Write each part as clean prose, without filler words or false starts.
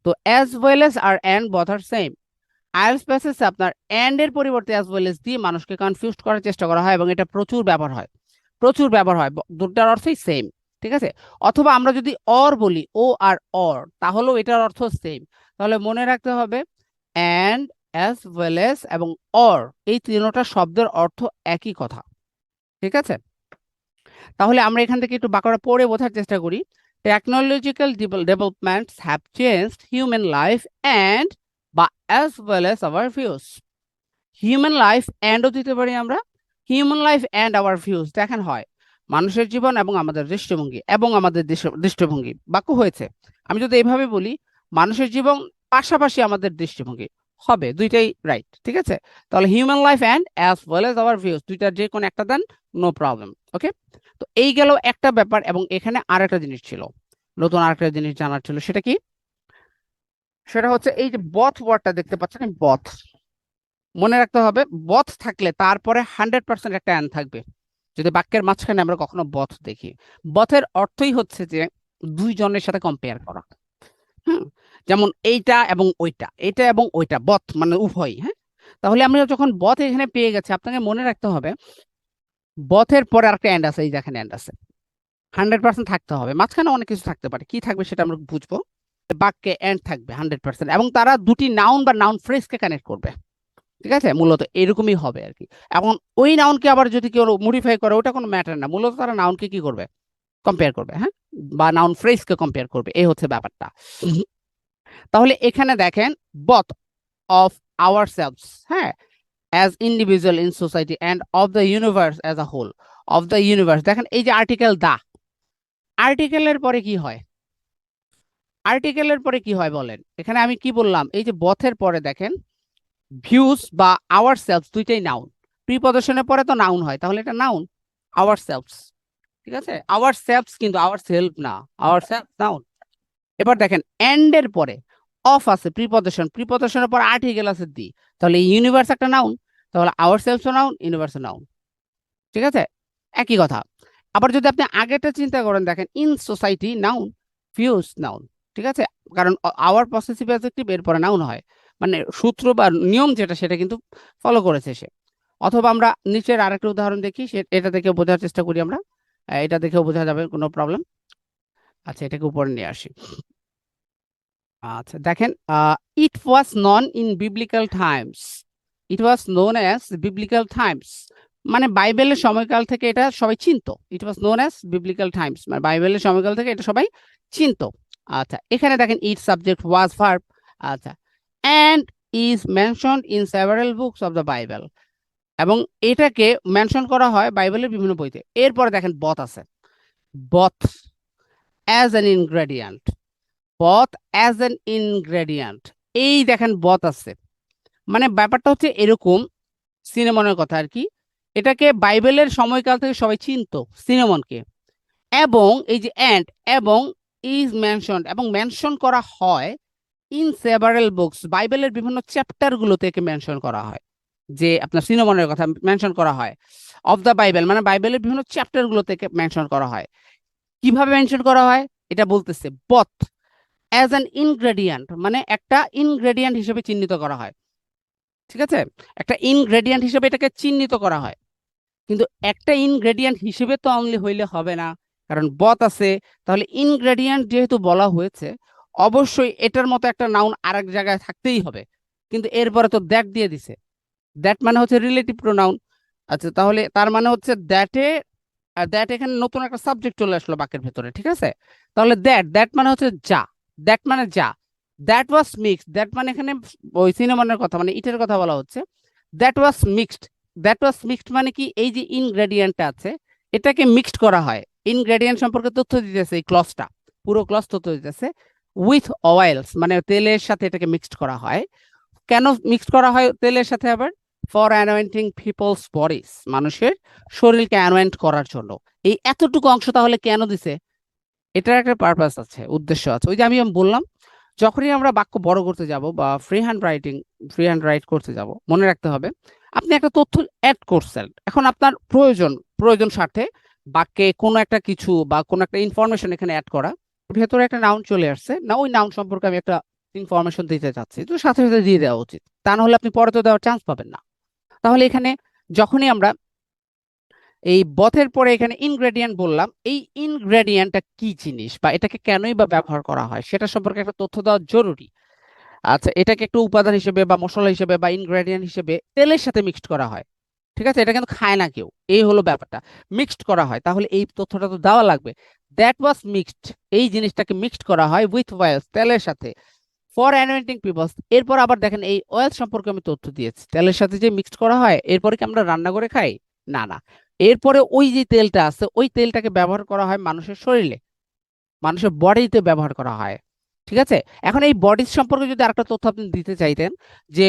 তো as well as আর and both are same. IELTS প্যাসেজে আপনার অ্যান্ড এর পরিবর্তে অ্যাজ ওয়েল এস দিয়ে মানুষকে কনফিউজ করার চেষ্টা করা হয় এবং এটা প্রচুর ব্যবহার হয়, প্রচুর ব্যবহার হয়, দুটার অর্থই সেম, ঠিক আছে। অথবা আমরা যদি অর বলি, ও আর অর, তাহলেও এটার অর্থ সেম। তাহলে মনে রাখতে হবে অ্যান্ড, অ্যাজ ওয়েল এস এবং অর, এই তিনটা শব্দের অর্থ একই কথা, ঠিক আছে। তাহলে আমরা এখান থেকে একটু বাঁকুড়া পড়ে বোঝার চেষ্টা করি। Technological developments have changed human life and বা as well as our views. Human life অ্যান্ডও দিতে পারি আমরা, human life and our views. দেখেন হয় মানুষের জীবন এবং আমাদের দৃষ্টিভঙ্গি, এবং আমাদের দৃষ্টিভঙ্গি বাক্য হয়েছে। আমি যদি এইভাবে বলি মানুষের জীবন পাশাপাশি আমাদের দৃষ্টিভঙ্গি, হবে দুইটাই রাইট, ঠিক আছে। তাহলে human life and as well as our views, দুইটার যে কোনো একটা দেন, নো প্রবলেম, ওকে। তো এই গেল একটা ব্যাপার। এবং এখানে আরেকটা জিনিস ছিল, নতুন আরেকটা জিনিস জানার ছিল। সেটা কি? সেটা হচ্ছে এই যে বথ ওয়ার্ডটা দেখতে পাচ্ছেন, বথ, মনে রাখতে হবে বথ থাকলে তারপরে 100% একটা অ্যান থাকবে। যদি বাক্যের মাঝখানে আমরা কখনো বথ দেখি, বথের অর্থই হচ্ছে যে দুইজনের সাথে কম্পেয়ার করা। হুম, যেমন এইটা এবং ওইটা, এটা এবং ওইটা, বথ মানে উভয়। হ্যাঁ, তাহলে আমরা যখন বথ এখানে পেয়ে গেছি, আপনাকে মনে রাখতে হবে বথের পরে আরেকটা অ্যান্ড আছে, এই দেখেন অ্যান্ড আছে, 100% থাকতে হবে। মাঝখানে অনেক কিছু থাকতে পারে, কি থাকবে সেটা আমরা বুঝবো। বাক্যে অ্যান্ড থাকবে 100%, এবং তারা দুটি নাউন বা নাউন ফ্রেজকে কানেক্ট করবে, ঠিক আছে। মূলত এরকমই হবে আর কি। এখন ওই নাউনকে আবার যদি কেউ মডিফাই করে, ওটা কোনো ম্যাটার না, মূলত তারা নাউনকে কি করবে, কম্পেয়ার করবে, হ্যাঁ, বা নাউন ফ্রেজকে কম্পেয়ার করবে, এই হচ্ছে ব্যাপারটা। তাহলে এখানে দেখেন both of ourselves, হ্যাঁ, as individual in society and of the universe as a whole, of the universe। দেখেন এই যে আর্টিকেল দা, আর্টিকেলের পরে কি হয়, আর্টিকেলের পরে কি হয় বলেন। এখানে আমি কি বললাম, এই যে বথের পরে দেখেন ভিউজ বা আওয়ার সেলফস, দুইটাই নাউন। প্রিপজিশনের পরে তো নাউন হয়, তাহলে এটা নাউন, আওয়ার সেলফস, ঠিক আছে। আওয়ার সেলফস কিন্তু আওয়ার সেলফ না, আওয়ার সেলফ নাউন। এবার দেখেন এন্ড এর পরে অফ আছে, প্রিপজিশন, প্রিপজিশনের পর আর্টিকেল আছে দি, তাহলে ইউনিভার্স একটা নাউন, তাহলে our selves noun, universe noun, ঠিক আছে, একই কথা। আবার যদি আপনি আগেটা চিন্তা করেন, দেখেন in society noun, views noun, ঠিক আছে, কারণ আওয়ার পসেসিভ অ্যাডজেক্টিভ এরপরে নাউন হয়, মানে সূত্র বা নিয়ম যেটা সেটা কিন্তু ফলো করেছে সে। অথবা আমরা নিচের আরেকটা উদাহরণ দেখি, এটা দেখে বোঝার চেষ্টা করি আমরা, এটা দেখেও বোঝা যাবে, কোনো প্রবলেম। আচ্ছা, এটাকে উপরে নিয়ে আসি। আচ্ছা দেখেন, it was known in biblical times, it was known as biblical times, মানে বাইবেলের সময়কাল থেকে এটা সবাই চিনতো। It was known as biblical times, মানে বাইবেলের সময়কাল থেকে এটা সবাই চিনতো। আচ্ছা, এখানে দেখেন ইট সাবজেক্ট ওয়াজ ভার্ব, আচ্ছা, and is mentioned in several books of the Bible, এবং এটাকে মেনশন করা হয় বাইবেলের বিভিন্ন বইতে। এরপরে দেখেন বথ আছে, both as an ingredient, both as an ingredient, এই দেখেন বথ আছে। মানে ব্যাপারটা হচ্ছে এরকম, সিনেমনের কথা আর কি, এটাকে বাইবেলের সময়কাল থেকে সবাই চিনতো সিনেমনকে। এবং এই যে অ্যান্ড এবং ইজ মেনশনড, এবং মেনশন করা হয় ইন সেভারাল বুকস, বাইবেলের বিভিন্ন চ্যাপ্টার গুলোতে একে মেনশন করা হয়, যে আপনার সিনেমনের কথা মেনশন করা হয়, অফ দ্য বাইবেল মানে বাইবেলের বিভিন্ন চ্যাপ্টার গুলোতে মেনশন করা হয়। কিভাবে মেনশন করা হয় এটা বলতেছে, বথ অ্যাজ অ্যান ইনগ্রেডিয়েন্ট, মানে একটা ইনগ্রেডিয়েন্ট হিসেবে চিহ্নিত করা হয়, ঠিক আছে, একটা ইনগ্রেডিয়েন্ট হিসেবে এটাকে চিহ্নিত করা হয়। কিন্তু একটা ইনগ্রেডিয়েন্ট হিসেবে তো অনলি হইলে হবে না, কারণ বথ আছে, তাহলে ইনগ্রেডিয়েন্ট যেহেতু বলা হয়েছে, অবশ্যই এটার মতো একটা নাউন আরেক জায়গায় থাকতেই হবে। কিন্তু এরপরে তো দ্যাট দিয়ে দিছে, দ্যাট মানে হচ্ছে রিলেটিভ প্রোনাউন। আচ্ছা, তাহলে তার মানে হচ্ছে দ্যাটে, দ্যাট এখানে নতুন একটা সাবজেক্ট চলে আসলো বাক্যের ভেতরে, ঠিক আছে। তাহলে দ্যাট, দ্যাট মানে হচ্ছে যা, দ্যাট মানে যা, দ্যাট ওয়াজ মিক্সড, দ্যাট মানে এখানে ওই সিনেমানের কথা মানে ইটের কথা বলা হচ্ছে, that was mixed, that was mixed মানে কি, এই যে ইনগ্রেডিয়েন্টটা আছে এটাকে মিক্সড করা হয়। ইনগ্রেডিয়েন্ট সম্পর্কে তথ্য দিতেছে এই ক্লজটা, পুরো ক্লজ তথ্য দিতেছে, উইথ অয়েলস মানে তেলের সাথে এটাকে মিক্সড করা হয়। কেন মিক্সড করা হয় তেলের সাথে আবার? ফর অ্যানোয়েন্টিং পিপলস বডিজ, মানুষের শরীরকে অ্যানোয়েন্ট করার জন্য। এই এতটুকু অংশ তাহলে কেন দিছে? এটার একটা পারপাস আছে, উদ্দেশ্য আছে। ওই যে আমি বললাম, যখনই আমরা বাক্য বড় করতে যাব বা ফ্রি হ্যান্ড রাইট করতে যাব, মনে রাখতে হবে আপনি একটা তথ্য অ্যাড করছেন, এখন আপনার প্রয়োজন স্বার্থে বাক্যে কোনো একটা কিছু বা কোনো একটা ইনফরমেশন এখানে অ্যাড করা, ভেতরে একটা নাউন চলে আসছে না, ওই নাউন সম্পর্কে আমি একটা ইনফরমেশন দিতে চাচ্ছি, তো সাথে সাথে দিয়ে দেওয়া উচিত, তা না হলে আপনি পরে তো দেওয়ার চান্স পাবেন না। তাহলে এখানে যখনই আমরা এই বথের পরে এখানে ইনগ্রেডিয়েন্ট বললাম, এই ইনগ্রেডিয়েন্টটা কি জিনিস বা এটাকে কেনই বা ব্যবহার করা হয় সেটা সম্পর্কে একটা তথ্য দেওয়া জরুরি। আচ্ছা, এটাকে একটু উপাদান হিসেবে বা মশলা হিসেবে বা ইনগ্রেডিয়েন্ট হিসেবে তেলের সাথে মিক্সড করা হয়, ঠিক আছে? এটা কিন্তু খায় না কেউ, এই হলো ব্যাপারটা। মিক্সড করা হয়, তাহলে এই তথ্যটা তো দেওয়া লাগবে। দ্যাট ওয়াজ মিক্সড, এই জিনিসটাকে মিক্সড করা হয় উইথ অয়েলস, তেলের সাথে, ফর অ্যানোয়েন্টিং পিপলস। এরপর আবার দেখেন এই অয়েল সম্পর্কে আমি তথ্য দিয়েছি, তেলের সাথে যে মিক্সড করা হয়, এরপরে কি আমরা রান্না করে খাই? না না, এরপরে ওই যে তেলটা আছে ওই তেলটাকে ব্যবহার করা হয় মানুষের শরীরে, মানুষের বডিতে ব্যবহার করা হয়, ঠিক আছে? এখন এই বডি সম্পর্কে যদি আরেকটা তথ্য আপনি দিতে চাইতেন, যে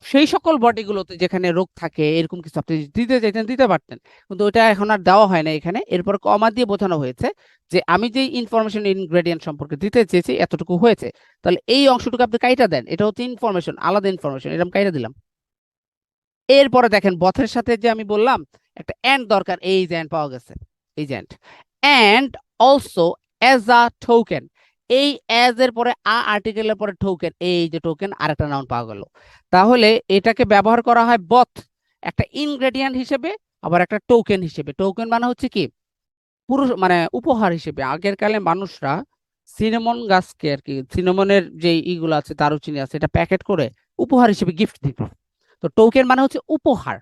সেই সকল বডিগুলোতে যেখানে রোগ থাকে এরকম কিছু আপনি যদি দিতে চাইতেন দিতে পারতেন, কিন্তু ওটা এখন আর দেওয়া হয় না এখানে। এরপর কমা দিয়ে বোঝানো হয়েছে যে আমি যে ইনফরমেশন ইনগ্রেডিয়েন্ট সম্পর্কে দিতে চেয়েছি এতটুকু হয়েছে, তাহলে এই অংশটুকু আপনি কাইটা দেন, এটা হচ্ছে ইনফরমেশন, আলাদা ইনফরমেশন, এরকম কাইটা দিলাম। এরপরে দেখেন বথের সাথে যে আমি বললাম একটা এন্ড দরকার, এই যে এন্ড পাওয়া গেছে, এই যে and also as a token, এই অ্যাজ এর পরে আর্টিকেলের পরে টোকেন, এই যে টোকেন আরেকটা নাউন পাওয়া গেল। তাহলে এটাকে ব্যবহার করা হয় বথ একটা ইনগ্রেডিয়েন্ট হিসেবে, আবার একটা টোকেন হিসেবে। টোকেন মানে হচ্ছে কি পুরুষ মানে উপহার হিসেবে। আগের কালে মানুষরা সিনেমন গাছকে আর কি, সিনেমনের যে ইগুলো আছে দারুচিনি আছে, এটা প্যাকেট করে উপহার হিসেবে গিফট দিত। তো টোকেন মানে হচ্ছে উপহার।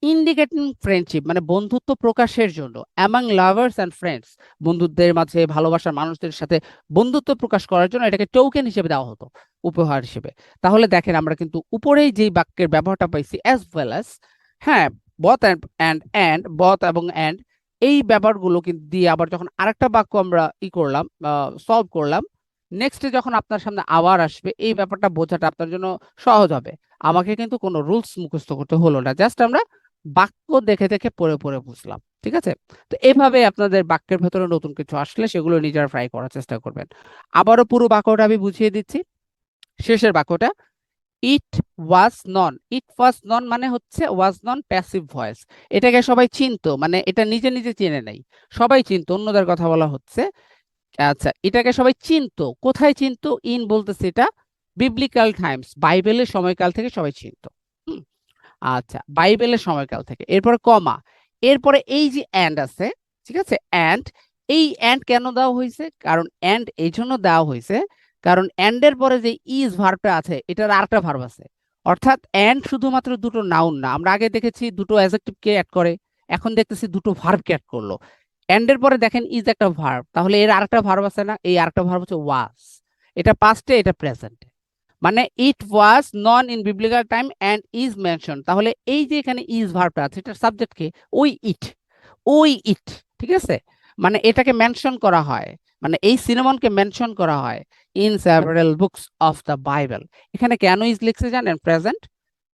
ইন্ডিকেটিং ফ্রেন্ডশিপ মানে বন্ধুত্ব প্রকাশের জন্য, অ্যামাং লাভার্স অ্যান্ড ফ্রেন্ডস, বন্ধুদের মাঝে ভালোবাসার মানুষদের সাথে বন্ধুত্ব প্রকাশ করার জন্য এটাকে টোকেন হিসেবে দেওয়া হতো, উপহার হিসেবে। তাহলে দেখেন আমরা কিন্তু উপরেই যেই বাক্যের ব্যবহারটা পাইছি অ্যাজ ওয়েল অ্যাজ, হ্যাঁ, বথ অ্যান্ড বথ এবং অ্যান্ড, এই ব্যাপারগুলো কিন্তু দিয়ে আবার যখন আরেকটা বাক্য আমরা করলাম, সলভ করলাম, নেক্সটে যখন আপনার সামনে আবার আসবে এই ব্যাপারটা বোঝাটা আপনার জন্য সহজ হবে। আমাকে কিন্তু কোনো রুলস মুখস্থ করতে হলো না, জাস্ট আমরা বাক্য দেখে দেখে পড়ে পড়ে বুঝলাম, ঠিক আছে? তো এভাবে আপনাদের বাক্যের ভেতরে নতুন কিছু আসলে সেগুলো নিজেরা ট্রাই করার চেষ্টা করবেন। আবারও পুরো বাক্যটা আমি বুঝিয়ে দিচ্ছি। শেষের বাক্যটা, ইট ওয়াজ নন, ইট ওয়াজ নন মানে হচ্ছে ওয়াজ নন প্যাসিভ ভয়েস, এটাকে সবাই চিনতো, মানে এটা নিজে নিজে চিনে নাই, সবাই চিনতো, অন্যদের কথা বলা হচ্ছে। আচ্ছা, এটাকে সবাই চিনতো, কোথায় চিনতো? ইন বলতেছে এটা বিবলিক্যাল টাইমস, বাইবেলের সময়কাল থেকে সবাই চিনতো। হুম, আচ্ছা, বাইবেলের সময়কাল থেকে। এরপরে কমা, এরপরে এই যে অ্যান্ড আছে, ঠিক আছে? অ্যান্ড, এই অ্যান্ড কেন দেওয়া হয়েছে? কারণ অ্যান্ড এই জন্য দেওয়া হয়েছে কারণ অ্যান্ডের পরে যে ইজ ভার্বটা আছে এটার আরেকটা ভার্ব আছে। অর্থাৎ অ্যান্ড শুধুমাত্র দুটো নাউন না, আমরা আগে দেখেছি দুটো অ্যাডজেক্টিভকে অ্যাড করে, এখন দেখতেছি দুটো ভার্বকে অ্যাড করলো। এন্ডের পরে দেখেন ইজ একটা ভার্ব, তাহলে এর আরেকটা ভার্ব আছে না? এই আরেকটা ভার্ব হচ্ছে ওয়াজ, এটা পাস্টে এটা প্রেজেন্টে, মানে it was known in biblical time and is mention. তাহলে এই যে এখানে ইজ ভার্বটা আছে এটার সাবজেক্ট কে? ওই ইট, ওই ইট, ঠিক আছে? মানে এটাকে মেনশন করা হয়, মানে এই সিনেমনকে মেনশন করা হয় in several books of the Bible. এখানে কেন ইজ লিখছে জানেন? প্রেজেন্ট,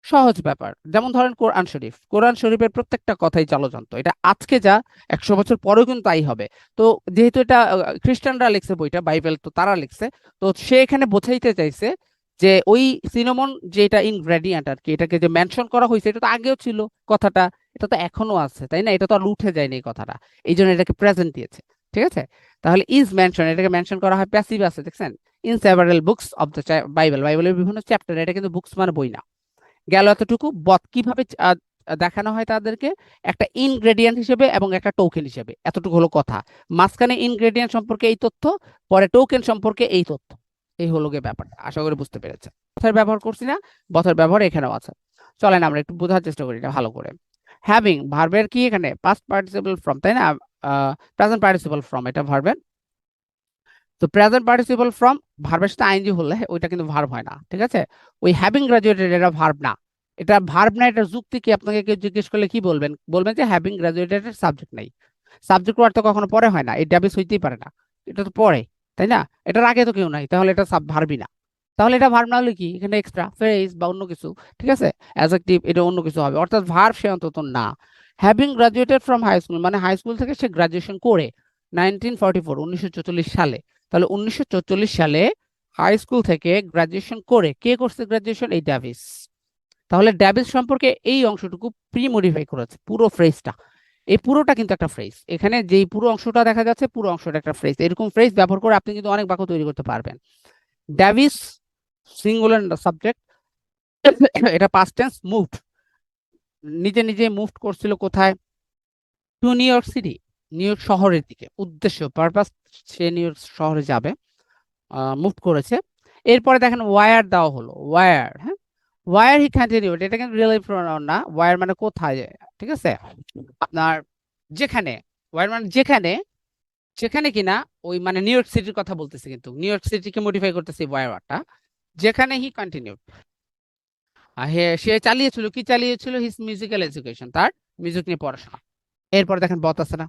সহজ ব্যাপার। যেমন ধরেন কোরআন শরীফ, কোরআন শরীফের প্রত্যেকটা কথাই চালযন্ত্র, এটা আজকে যা 100 বছর পরেও কিন্তু তাই হবে। তো যেহেতু এটা খ্রিস্টানরা লিখছে বইটা, বাইবেল তো তারা লিখছে, তো সে এখানে বোঝাইতে চাইছে যে ওই সিনামন যেটা ইনগ্রেডিয়েন্ট আর কি, এটাকে যে মেনশন করা হয়েছে এটা তো আগেও ছিল কথাটা, এটা তো এখনো আছে, তাই না? এটা তো আর উঠে যায়নি এই কথাটা, এই জন্য এটাকে প্রেজেন্ট দিয়েছে, ঠিক আছে? তাহলে ইজ মেনশন, এটাকে মেনশন করা হয় প্যাসিভ আছে, দেখছেন? In several books of the Bible, বাইবেলের বিভিন্ন চ্যাপ্টার, এটা কিন্তু বুকস মানে বই না। গেল এতটুকু। বথ কিভাবে দেখানো হয় তাদেরকে? একটা ইনগ্রেডিয়েন্ট হিসেবে এবং একটা টোকেন হিসেবে, এতটুকু হলো কথা। মাঝখানে ইনগ্রেডিয়েন্ট সম্পর্কে এই তথ্য, পরে টোকেন সম্পর্কে এই তথ্য, এই হলো গিয়ে ব্যাপারটা। আশা করি বুঝতে পেরেছেন। বথের ব্যবহার করছি না? বথের ব্যবহার এখানেও আছে। চলেন আমরা একটু বোঝার চেষ্টা করি এটা ভালো করে। হ্যাভিং ভার্বের কি এখানে পাস্ট পার্টিসিপল ফর্ম, তাই না? প্রেজেন্ট পার্টিসিপল ফর্ম এটা ভার্বের। তো প্রেজেন্ট পার্টিসিপল ফর্ম ভার্বের সাথে আইএনজি হলে ওইটা কিন্তু ভার্ব হয় না, ঠিক আছে? ওই হ্যাভিং গ্রাজুয়েটেড এটা ভার্ব না, এটা ভার্ব না, এটা যুক্তি কি? আপনাকে কেউ জিজ্ঞেস করলে কি বলবেন? বলবেন যে হ্যাভিং গ্রাজুয়েটেড এর সাবজেক্ট নাই। সাবজেক্ট ওয়ার্ড তো কখনো পরে হয় না, এই ডাবিস হইতেই পারে না, এটা তো পরে, তাই না? এটার আগে তো কেউ নাই, তাহলে এটা ভার্বই না। তাহলে এটা ভার্ব না হলে কি? এখানে এক্সট্রা ফ্রেজ বা অন্য কিছু, ঠিক আছে? অ্যাডজেক্টিভ, এটা অন্য কিছু হবে, অর্থাৎ ভার্ব সে অন্তত না। Having graduated from high school মানে হাই স্কুল থেকে সে গ্রাজুয়েশন করে 1944 1944 সালে। তাহলে 1944 সালে হাই স্কুল থেকে গ্রাজুয়েশন করে কে করছে গ্রাজুয়েশন? এই ডেভিস। তাহলে ডেভিস সম্পর্কে এই অংশটুকু প্রি মডিফাই করেছে, পুরো ফ্রেজটা, এই পুরোটা কিন্তু একটা ফ্রেজ। এখানে যেই পুরো অংশটা দেখা যাচ্ছে পুরো অংশটা একটা ফ্রেজ। এরকম ফ্রেজ ব্যবহার করে আপনি কিন্তু অনেক বাক্য তৈরি করতে পারবেন। ডেভিস সিঙ্গুলার সাবজেক্ট, এটা পাস্ট টেন্স, মুভড, নিজে নিজে মুভড করছিল কোথায়? Two new York city, new York শহরের দিকে, উদ্দেশ্য পারপাস, সে নিউ ইয়র্ক শহরে যাবে, মুভ করেছে। এরপরে দেখেন ওয়ার দেওয়া হলো, ওয়ার, হ্যাঁ, ওয়ার হি কন্টিনিউড, এটা কিন্তু রিয়েল প্রোনাউন না, ওয়ার মানে কোথায়, ঠিক আছে, আপনার যেখানে, ওয়ার মানে যেখানে, যেখানে কিনা ওই মানে নিউ ইয়র্ক সিটির কথা বলতেছে, কিন্তু নিউ ইয়র্ক সিটিকে মডিফাই করতেছে ওয়ারটা, যেখানে হি কন্টিনিউড, সে চালিয়েছিল, কি চালিয়েছিল? হিজ মিউজিক্যাল এডুকেশন, তার মিউজিক নিয়ে পড়াশোনা। এরপর দেখেন বথ আছে না?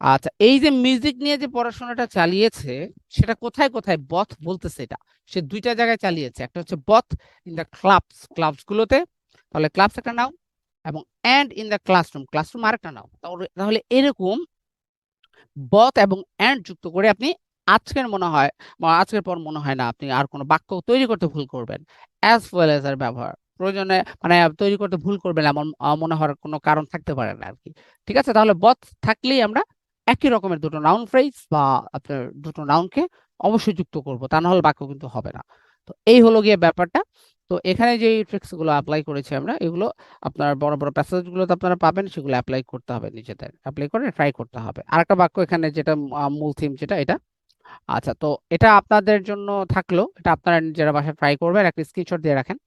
আচ্ছা, এই যে মিউজিক নিয়ে যে পড়াশোনাটা চালিয়েছে, সেটা কোথায় কোথায় বথ বলতেছে? এটা সে দুইটা জায়গায় চালিয়েছে, একটা হচ্ছে both in the clubs, clubs গুলোতে, তাহলে ক্লাবস একটা নাও, এবং and in the classroom, classroom আরেকটা নাও। তাহলে এরকম বথ এবং অ্যান্ড যুক্ত করে আপনি আজকের মনে হয় বা আজকের পর মনে হয় না আপনি আর কোনো বাক্য তৈরি করতে ভুল করবেন। অ্যাজ ওয়েল এর ব্যবহার প্রয়োজনে মানে তৈরি করতে ভুল করবেন এমন মনে হওয়ার কোনো কারণ থাকতে পারে না আর কি। ঠিক আছে, তাহলে বথ থাকলেই আমরা একই রকমের দুটো নাউন ফ্রেজ বা আপনার দুটো নাউনকে অবশ্যই যুক্ত করব, তা না হলে বাক্য কিন্তু হবে না। তো এই হলো গিয়ে ব্যাপারটা। তো এখানে যে ট্রিক্স গুলো অ্যাপ্লাই করেছি আমরা, এগুলো আপনার বড় বড় প্যাসেজ গুলোতে আপনারা পাবেন, সেগুলো অ্যাপ্লাই করতে হবে, নিজেদের অ্যাপ্লাই করে ট্রাই করতে হবে। আরেকটা বাক্য এখানে যেটা মূল থিম যেটা এটা, আচ্ছা, তো এটা আপনাদের জন্য থাকলো, এটা আপনারা নিজেরা বাসায় ট্রাই করবেন, একটা স্ক্রিনশট দিয়ে রাখেন।